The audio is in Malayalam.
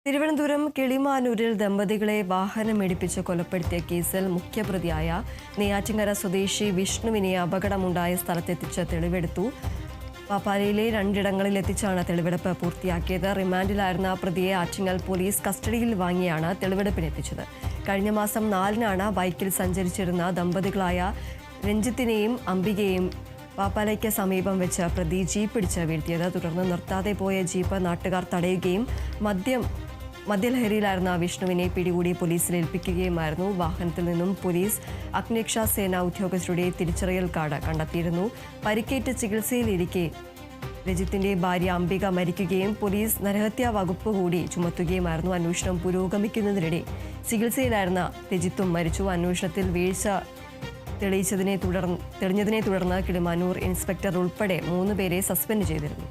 തിരുവനന്തപുരം കിളിമാനൂരിൽ ദമ്പതികളെ വാഹനമിടിപ്പിച്ച് കൊലപ്പെടുത്തിയ കേസിൽ മുഖ്യപ്രതിയായ നെയ്യാറ്റിൻകര സ്വദേശി വിഷ്ണുവിനെ അപകടമുണ്ടായ സ്ഥലത്തെത്തിച്ച് തെളിവെടുത്തു. പാപ്പാലയിലെ രണ്ടിടങ്ങളിൽ എത്തിച്ചാണ് തെളിവെടുപ്പ് പൂർത്തിയാക്കിയത്. റിമാൻഡിലായിരുന്ന പ്രതിയെ ആറ്റിങ്ങൽ പോലീസ് കസ്റ്റഡിയിൽ വാങ്ങിയാണ് തെളിവെടുപ്പിനെത്തിച്ചത്. കഴിഞ്ഞ മാസം 4-നാണ് ബൈക്കിൽ സഞ്ചരിച്ചിരുന്ന ദമ്പതികളായ രഞ്ജിത്തിനെയും അംബികയെയും പാപ്പാലയ്ക്ക് സമീപം വെച്ച് പ്രതി ജീപ്പ് പിടിച്ച് വീഴ്ത്തിയത്. തുടർന്ന് നിർത്താതെ പോയ ജീപ്പ് നാട്ടുകാർ തടയുകയും മദ്യലഹരിയിലായിരുന്ന വിഷ്ണുവിനെ പിടികൂടി പോലീസിൽ ഏൽപ്പിക്കുകയുമായിരുന്നു. വാഹനത്തിൽ നിന്നും പോലീസ് അഗ്നിരക്ഷാ സേന ഉദ്യോഗസ്ഥരുടെ തിരിച്ചറിയൽ കാർഡ് കണ്ടെത്തിയിരുന്നു. പരിക്കേറ്റ് ചികിത്സയിലിരിക്കെ രജിത്തിന്റെ ഭാര്യ അംബിക മരിക്കുകയും പോലീസ് നരഹത്യാ വകുപ്പ് കൂടി ചുമത്തുകയുമായിരുന്നു. അന്വേഷണം പുരോഗമിക്കുന്നതിനിടെ ചികിത്സയിലായിരുന്ന രജിത്തും മരിച്ചു. അന്വേഷണത്തിൽ വീഴ്ച തെളിഞ്ഞതിനെ തുടർന്ന് കിളിമാനൂർ ഇൻസ്പെക്ടർ ഉൾപ്പെടെ 3 പേരെ സസ്പെൻഡ് ചെയ്തിരുന്നു.